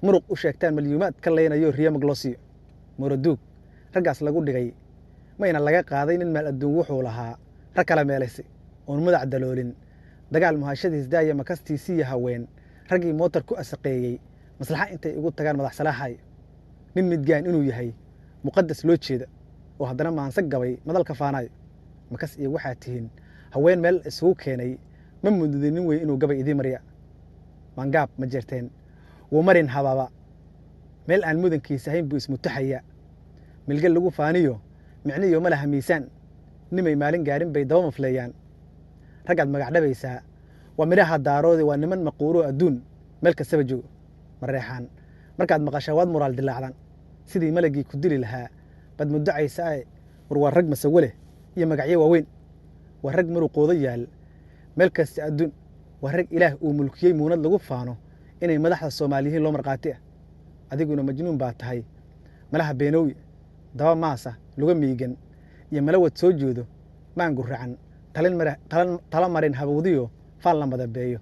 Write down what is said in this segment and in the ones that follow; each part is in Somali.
muruq u sheegtaan malyuumaad ka leynayo riyo magloosiyo muraduug raggaas lagu dhigay mayna laga qaaday nin meel adduun wuxuu lahaa rag kala meelaysay oon madax daloolin dagaal muhaashadiis daaya makastiisiiyo haween raggii mootar ku asaqeeyey maslaxa intay ugu tagaan madax salaaxay nin midgaan inuu yahay muqaddas loo jeeda oo haddana maansa gabay madalka faanayo makas iyo waxaa tihiin haween meel isugu keenay ma mududin nin weyn inuu gabay idii mariya mangaab ma jirteen wuu marin hababa meel aan mudankiisa ahayn buu ismutaxaya milgal lagu faaniyo micniyo ma laha miisaan nimay maalin gaarin bay daba mafleeyaan raggaad magacdhabaysaa waa midhaha daaroodi waa niman maquuro adduun meel kastaba joogo mareexaan markaad maqashaa waad muraal dilaacdan sidii malagii ku dili lahaa baad muddacaysaa war waa rag masawo leh iyo magacyo waaweyn waa rag muruqooda yaal meel kasta adduun waa rag ilaah uu mulkiyey muunad lagu faano inay madaxda Soomaaliyiin loo marqaati ah adiguna majnuun baa tahay malaha beenoowi daba maasa luga miigan iyo malawad soo jeedo maan guracan tala marin habawdiyo faal la madabeeyo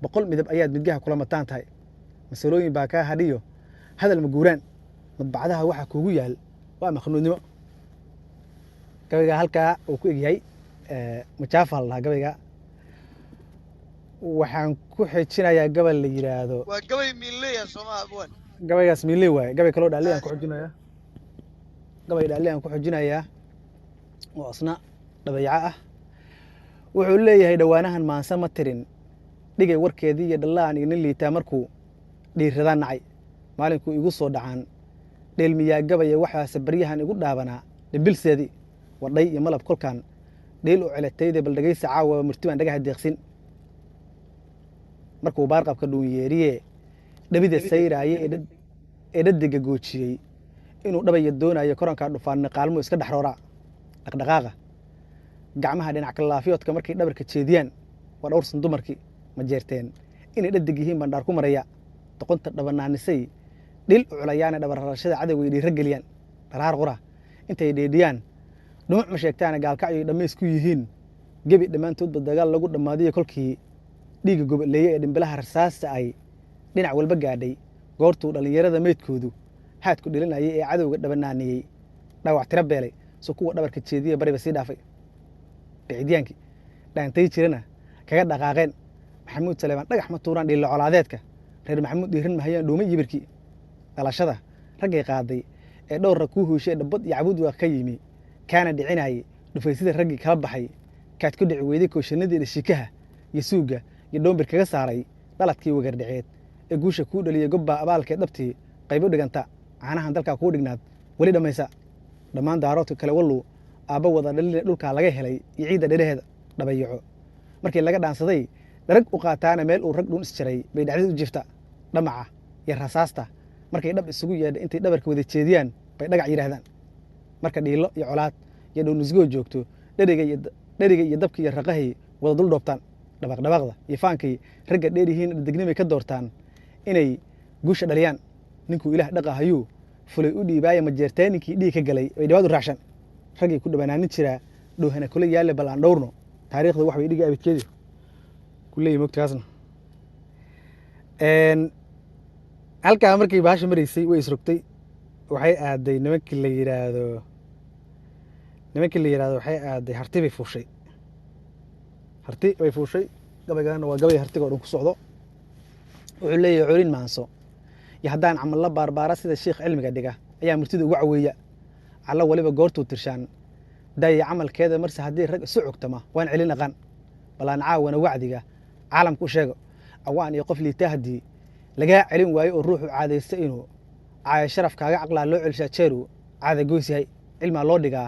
boqol midab ayaad midgaha kula mataan tahay masalooyin baa ka hadhiyo hadal ma guuraan madbacadaha waxa kuugu yaal waa makhnuudnimo gabayga halkaa uu ku egyahay majaafal la gabayga waxaan ku xijinayaa gabal la yiraahdo waa gabay miilay Soomaa abwan gabaygaas miilay waay gabay kale oo dhaaliyaan ku xijinayaa gabay dhaaliyaan ku xijinayaa oo asna dhabayca ah wuxuu leeyahay dhawaanahan maansa ma tirin dhigay warkeedii iyo dhalaan iyo nin liitaa markuu dhiirada nacay maalinkuu igu soo dhacaan dheelmiyaa gabaya waxaase baryahan igu dhaabanaa dhimbilseedii wadhay iyo malab kolkaan dheel u celatayda bal dhagaysa caawa murtibaan dhagaha deeqsin markuu baarqabka dhuunyeeriye dhabida sayraaye ee dhadiga goojiyey inuu dhabaya doonayo koranka dhufaanna qaalmo iska dhaxroora dhaqdhaqaaqa gacmaha dhinac kala laafiyoodka markay dhabarka jeediyaan waa dhowrsan dumarkii ma jeerteen inay dhadig yihiin bandhaar ku maraya doqonta dhabanaanisay dhil u culayaana dhabararashada cadawga dhiira geliyaan dharaar qura intay dheedhiyaan dhumuc ma sheegtaana gaalkacyo dhammays ku yihiin gebi dhammaantoodba dagaal lagu dhammaadiyo kolkii dhiiga gobaleeye ee dhimbilaha rasaasta ay dhinac walba gaadhay goortuu dhallinyarada meydkoodu haadku dhilinayay ee cadowga dhabanaaniyey dhaawac tira beelay so kuwa dhabarka jeediya bariba sii dhaafay dhicidyaankii dhaantay jirana kaga dhaqaaqeen maxamuud saleebaan dhagax ma tuuraan dhiilla colaadeedka reer maxamuud dhiiran mahayaan dhuumay yibirkii dhalashada raggay qaaday ee dhowrra kuu hooshay dhabbad iyo cabuud waa ka yimi kaana dhicinayay dhufaysida raggii kala baxay kaad ku dhici weyday kooshanadii dhashikaha iyo suugga iyo dhoombir kaga saaray dhaladkii wagardhiceed ee guusha kuu dhaliyey gobbaa abaalkeed dhabtii qaybo dhiganta caanahan dalkaa kuu dhignaad weli dhammaysa dhammaan daaroodka kale wallow aabba wada dhalina dhulkaa laga helay iyo ciidda dheraheeda dhabayaco markii laga dhaansaday dharag u qaataana meel uu rag dhuun isjiray bay dhacdid u jifta dhamaca iyo rasaasta markay dhab isugu yeedha intay dhabarka wada jeediyaan bay dhagac yidhaahdaan marka dhiilo iyo colaad iyo dhownisgoo joogto dheriga iyo dabka iyo raqahay wada dul dhoobtaan dhabaqdhabaqda iyo faankay ragga dheerihiin degnimay ka doortaan inay guusha dhaliyaan ninkuu ilaah dhaqahayuu fulay u dhiibaaya majeertaaninkii dhiig ka galay bay dhibaad u raacshan raggay ku dhabanaanin jiraa dhowhana kula yaalle bal aan dhowrno taariikhda wax bay dhiga abidkeedi ku leeyahay mogtaasna halkaa markii baasha maraysay way isrogtay waxay aaday nimankii la yiraahdo waxay aaday harti bay fuushay harti bay fuushay gabaygaana waa gabay hartiga oo dhan ku socdo wuxuu leeyahay culin maanso iyo haddaan camal la baarbaara sida sheekh cilmiga dhiga ayaa murtida ugu caweeya alla waliba goortuu tirshaan daaya camalkeeda marse haddii rag isu cugtama waan celin aqaan balaan caawana wacdiga caalamku u sheego awaan iyo qof liitaa haddii lagaa celin waayo oo ruuxu caadaysta inuu caaya sharaf kaaga caqlaa loo celshaa jeeru caada goys yahay cilmaa loo dhigaa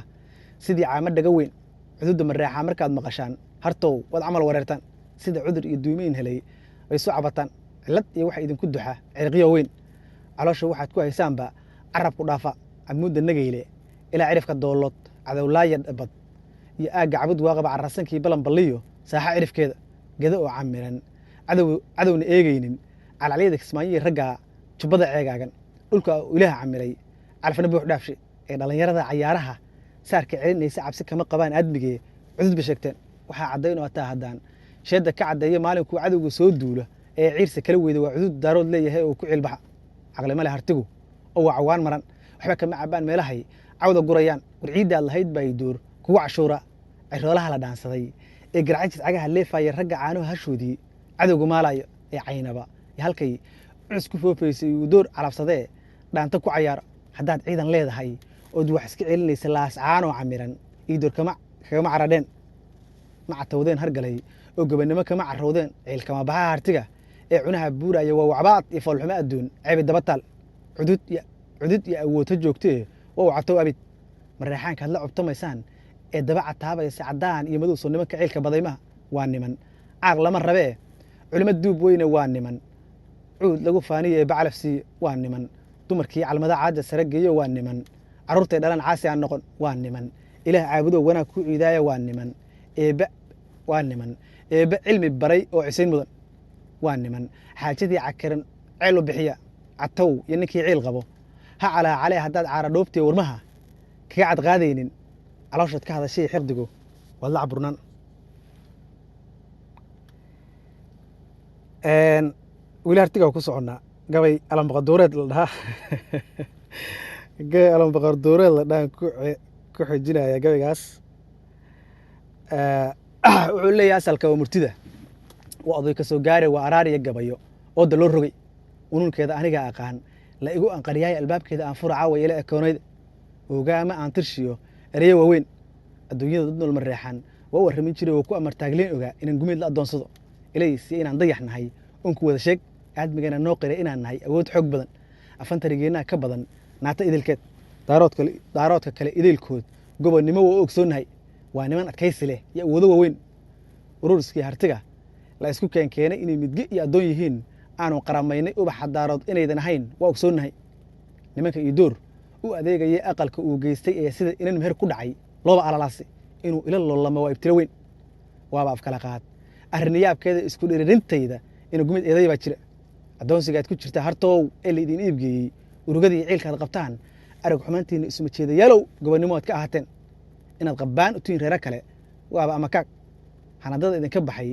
sidii caama dhaga weyn cududda mareexaa markaad maqashaan hartow waad camal wareertaan sida cudur iyo duumayn helay bay isu cabataan cillad iyo waxa idinku duxa cirqiyo weyn caloosha waxaad ku haysaanba carabku dhaafa camuudda nageyle ilaa cirifka doolood cadowlaaya bad iyo aagga cabud waaqaba carrasankii balan balliyo saaxa cirifkeeda geda oo camiran cadowna eegaynin calcalyada kismaayihii raggaa jubbada ceegaagan dhulka ilaaha camiray calfana buux dhaafshay ee dhallinyarada cayaaraha saarka celinaysa cabsi kama qabaan aadmigee cudud ba sheegteen waxaa caddayn oo ataa haddaan sheedda ka caddeeya maalinkuu cadowga soo duula ee ciirsa kala weyda waa cudud daarood leeyahay oo ku cilbaxa caqli male hartigu oo waa cawaan maran waxba kama cabaan meelahay cawda gurayaan war ciidda aad lahayd baa door kugu cashuura ciroolaha la dhaansaday ee garcajis cagaha leefaya ragga caanuhu hashoodii cadowga maalayo ee caynaba iyo halkay cus ku foofaysay uu door calabsadee dhaanta ku cayaaro haddaad ciidan leedahay ood wax iska celinaysa laas caanoo camiran iyo door kagama caradheen ma catawdeen hargalay oo gobannimo kama carrowdeen ciilkama baxaha hartiga ee cunaha buuraya waa wacbaad iyo foolxumo adduun ceebi dabataal cudud iyo awoodta joogtee waa u catow abid mareexaankaad la cubtamaysaan ee daba cataabaysa caddaan iyo madow soo nimanka ciilka badaymaha waa niman caaq lama rabee culimo duub weyne waa niman cuud lagu faaniye ee bacalaf siiye waa niman dumarkii calmada caadda sare geeyo waa niman carruurtay dhalan caasi aan noqon waa niman ilaah caabudo wanaag ku ciidaaya waa niman eebbe cilmi baray oo cisayn mudan waa niman xaajadii cakiran ceel u bixiya catow iyo ninkii ciil qabo ha calaa calee haddaad caara dhoobtiya warmaha kaga cadqaadaynin calooshaad ka hadashay xirdigu waad la caburnaan weli hartigaa ku soconnaa gabay alambaqaduureed la dhahaa gabay alambaqaduureed la dhahaan ku xojinaya gabaygaas wuxuu leeyahay asalka waa murtida waa oday ka soo gaare waa araariya gabayo ooda loo rogay unuunkeeda aniga aqaan la igu anqariyaay albaabkeeda aan fura caawa ila ekoonayda ogaama aan tirshiyo ereyo waaweyn adduunyada dad nool mareexan waa u warramin jiray oo ku amartaagleen ogaa inaan gumeed la addoonsado ilaysi inaan dayax nahay oon ku wada sheeg aadmigana noo qiray inaan nahay awood xoog badan afantarigeennaha ka badan naata idilkeed daaroodka kale idilkood gobonnimo waa u ogsoonnahay waa niman adkaysi leh iyo awoodo waaweyn ururiskii hartiga la isku keenkeenay inay midge iyo addoon yihiin aanu qaramaynay ubaxa daarood inaydan ahayn waa ogsoonnahay nimanka iyo door u adeegayay aqalka uu geystay ee sida inan meher ku dhacay looba alalaasi inuu ila loolamo waa ibtilo weyn waaba afkala qaad arriniyaabkeeda isku dhiririntayda ina gumid eeday baa jira addoonsigaad ku jirtaa hartoow ee la idin iibgeeyey urugadii ciilkaad qabtaan arag xumaantiinna isuma jeedayaalow gobonnimo aad ka ahaateen inaad qabbaan u tihiin reero kale waaba amakaag hanadada idinka baxay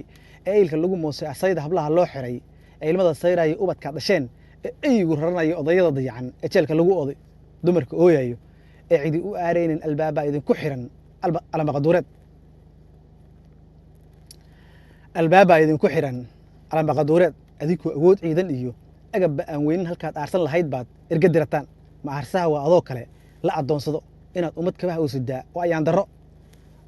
ee iilka lagu moosay asayda hablaha loo xiray ee ilmada sayraayo ubadkaad dhasheen ee eygu raranayo odayada dayacan ee jeelka lagu oday dumarka ooyayo ee cidi u aaraynin albaabaa idinku xiran alambaqaduureed albaabaa idinku xiran alambaqaduureed adinkoo awood ciidan iyo agabba aan weynin halkaad aarsan lahayd baad erga dirataan ma aarsaha waa adoo kale la addoonsado inaad ummad kabaha oo sidaa oo ayaan darro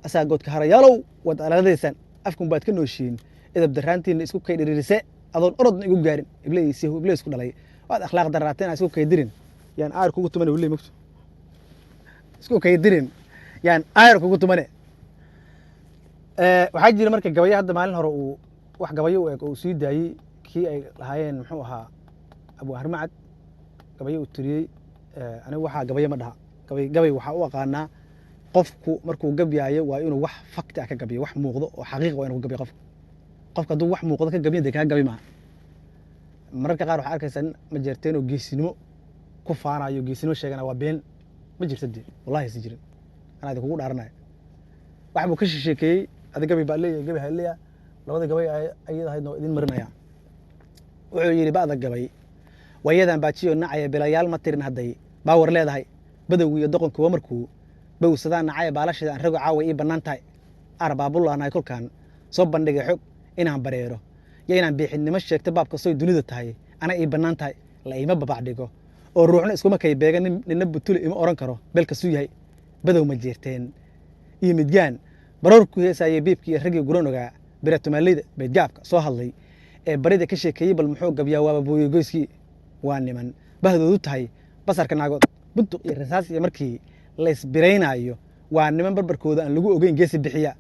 asaagoodka harayaalow waad alaaladaysaan afkun baad ka nooshiin edab daraantiinna isku kay dhiriirise adoon orodna igu gaarin ibleys ku dhalay waad akhlaaq daraateen isku kaydirin yaan aayar kugu tumane weli mogto isku kaydirin yaan aayar kugu tumane waxaa jira marka gabayo hadda maalin hore uu wax gabayo u eg oo uu sii daayey kii ay lahaayeen muxuu ahaa abu harmacad gabayo uu tiriyey anigu waxaa gabayo ma dhaha gabay waxaa u aqaanaa qofku markuu gabyaayo waa inuu wax fakti ah ka gabiyo wax muuqdo oo xaqiiq waa inuu ka gabiyo qofka hadduu wax muuqdo ka gabiyo dee kaa gabi maaha mararka qaar waxaa arkaysaa nin ma jeerteen oo geesinimo ku faanayo geesinimo sheegana waa been ma jirta dee wallahi si jirin anaa idin kugu dhaaranaya wax buu ka sheekeeyey adi gabi baa leeyahay gabi haleeya labada gabay ayada ahaydna waa idin marinaya wuxuu yidhi ba'da gabay wayadan baajiyo nacaya bilayaal ma tirin hadday baawar leedahay badowgi iyo doqonkuwa markuu bowsadaan nacaya baalasheeda aan rago caawa ii bannaan tahay arbaabullaanahay kolkaan soo bandhigay xog inaan bareero iyo inaan biixidnimo sheegto baabka soy dunida tahay ana ii bannaan tahay la iima babac dhigo oo ruuxna iskuma kay beega ninna butule ima oran karo beel kasuu yahay badow ma jeerteen iyo midgaan baroorku heesaayey biibkii iyo raggii guran ogaa biratumaaleyda baydgaabka soo hadlay ee barida ka sheekeeyey bal muxuu gabyaa waaba booye goyskii waa niman bahdoodu tahay basarka naagood buntuq iyo rasaas iyo markii laysbiraynaayo waa niman barbarkooda aan lagu ogeyn geesi bixiya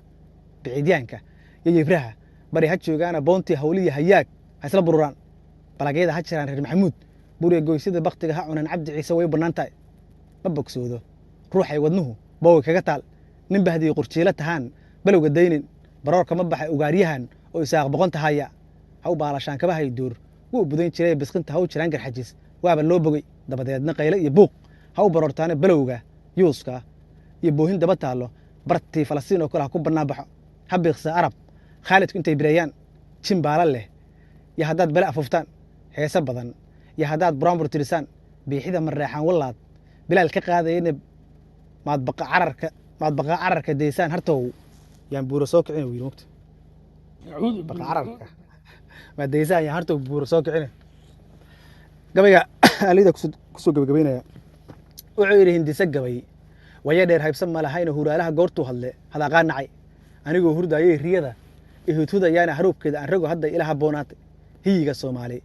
biciidyaanka iyo yibraha bari ha joogaana boontii hawliya hayaag ha isla bururaan balagyada ha jiraan reer maxamuud buriga goysyada baktiga ha cunaan cabdi ciise way bannaan tahay ma bogsoodo ruuxay wadnuhu boowi kaga taal nin bahdii qurjiilo tahaan balowga daynin baroorka ma baxay ugaaryahan oo isaaq boqonta haya ha u baalashaan kaba hayduur wuu budayn jiray bisqinta ha u jiraan garxajis waaba loo bogey dabadeedna qayle iyo buuq ha u baroortaane balowga yuuska iyo boohin daba taallo bartii falastiin oo kale ha ku bannaan baxo ha biiqsa arab khaalidku intay bireeyaan jin baala leh iyo haddaad bale afuftaan heese badan iyo haddaad buraanbur tirisaan biixida mareexaan wallaad bilaal ka qaadayana maad baqa cararka daysaan hartow yaan buuro soo kicina wiil mogta baqa cararka maad daysaan yaan hartow buuro soo kicina gabayga alida kusoo gabagabaynaya wuxuu yidhi hindise gabay waya dheer haybsan ma lahayna huraalaha goortuu hadle hadaaqaa nacay anigoo hurdaayay riyada ihudhudayaana haruubkeeda aan rago hadda ila habboonaatay hiyiga soomaali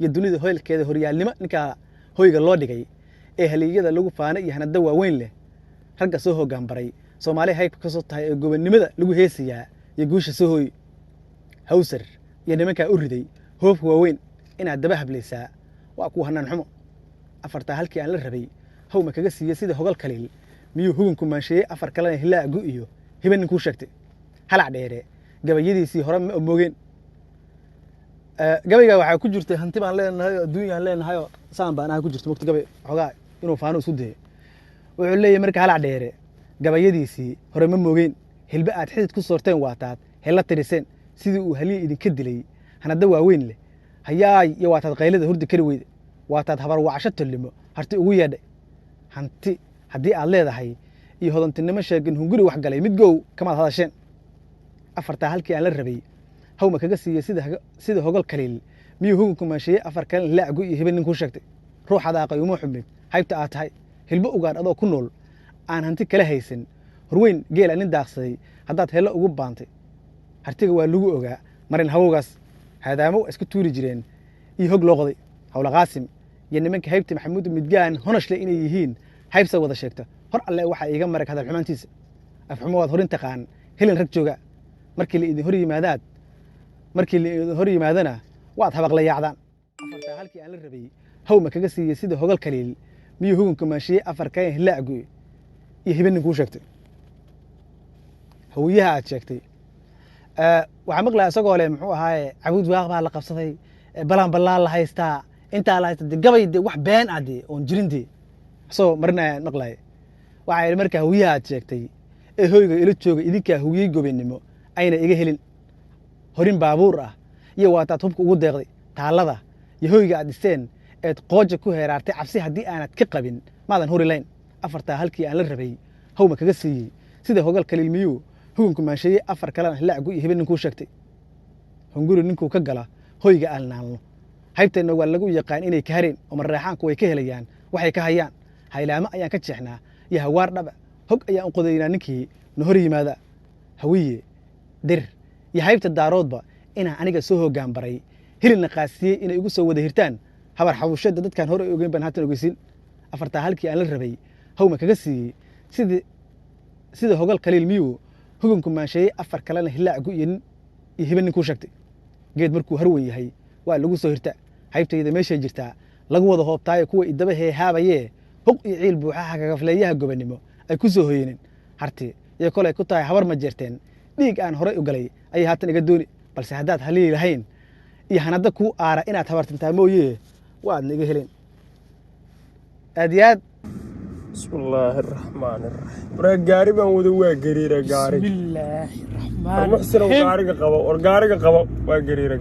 iyo dunida hoylkeeda horyaalnimo ninkaa hoyga loo dhigay ee haliiyada lagu faana iyo hanada waaweyn leh ragga soo hoggaan baray soomaali haybka ka soo tahay ee gobonnimada lagu heesayaa iyo guusha soo hooy hawsar iyo nimankaa u riday hoofka waaweyn inaad daba hablaysaa waa kuwa hanaan xumo afartaa halkii aan la rabay hawma kaga siiyey sida hogal kaliil miyuu hugunku maansheeyey afar kalena hilaagu iyo hiba ninkuu sheegtay halac dheere gabayadiisii hore ma moogeen gabayga waxaa ku jirtay hanti baan leenahay oo adduunyaan leenahayoo saan baan aha ku jirta mogta gabay xoogaa inuu faano isu dayay wuxuu leeyahy marka halac dheere gabayadiisii hore ma moogeen hilbe aad xidid ku soorteen waataad hella tiriseen sidii uu haliya idinka dilay hanada waaweyn leh hayaay iyo waataad qaylada hurdi kari weyde waataad habar wacasho tolimo harti ugu yeedhay hanti haddii aad leedahay iyo hodantinimo sheegin hunguri wax galay midgow kamaad hadasheen afartaa halkii aan la rabay hawma kaga siiyey sida hogal kaliil miyuu hugunku maansheeyey afar kalen hilaagu iyo hiba ninkuu sheegtay ruux adaaqay uma xumid haybta aad tahay hilbo ugaan adoo ku nool aan hanti kala haysan horweyn geela nin daaqsaday haddaad hello ugu baantay hartiga waa lagu ogaa marin hawowgaas haadaamo waa iska tuuri jireen iyo hog loo qoday hawla qaasim iyo nimanka haybta maxamuud midgaan honashle inay yihiin haybsa wada sheegta hor alle waxaa iiga marag hadal xumaantiisa afxumo waad horin taqaan helin rag jooga markii la idin hor yimaadana waad habaqla yaacdaan afartaa halkii aan la rabay hawma kaga siiyey sida hogal kaliil miyuu hugunka maashiyey afar kayan hilaagu iyo hiba ninkuu sheegtay hawiyaha aad sheegtay waxaa maqlaya isagoo leh muxuu ahaaye cabuud waaq baa la qabsaday balaan ballaan la haystaa intaa la haysta de gabay de wax been ah de oon jirin de isagoo marinayaan maqlaya waxaa yidhi marka hawiyaha aad sheegtay ee hoyga ila jooga idinkaa hawiyey gobennimo ayna iga helin horin baabuur ah iyo waataad hubka ugu deeqday taallada iyo hoyga aad dhiseen eed qooja ku heeraartay cabsi haddii aanad ka qabin maadan hori layn afartaa halkii aan la rabay hawma kaga siiyey sida hogal kaliil miyuu hugunku maansheeyey afar kalena hilaagu iyo hiba ninkuu sheegtay hunguri ninkuu ka gala hoyga aan naalno haybteenna waa lagu yaqaan inay ka hareen oo mareexaanku way ka helayaan waxay ka hayaan haylaamo ayaan ka jeexnaa iyo hawaar dhaba hog ayaan u qodaynaa ninkii na hor yimaada hawiye dir iyo haybta daaroodba inaan aniga soo hoggaan baray hilina qaasiyey inay igu soo wada hirtaan habar xabuushada dadkaan hore ogeyn baan haatan ogeysin afartaa halkii aan la rabay hawma kaga siiyey sida hogal kaliil miyuu hugunku maansheeyey afar kalena hilaagu iyo hiba ninkuu sheegtay geed markuu harwen yahay waa lagu soo hirtaa haybtayda meeshay jirtaa lagu wada hoobtaayo kuwa idaba heehaabayee hog iyo ciil buuxaha kagafleeyaha gobonnimo ay ku soo hoyeeneen harti iyo kolay ku tahay habar ma jeerteen dhiig aan horay u galay ayay haatan iga dooni balse haddaad haliili lahayn iyo hanada kuu aara inaad habartintaa mooye waadna iga heleen aad iyo aad bismillaahi raxmaani raxiim waree gaari baan wada waa gariira gaari bismillaahi raxmaani muxsinow gaariga qabo war gaariga qabo waa gariira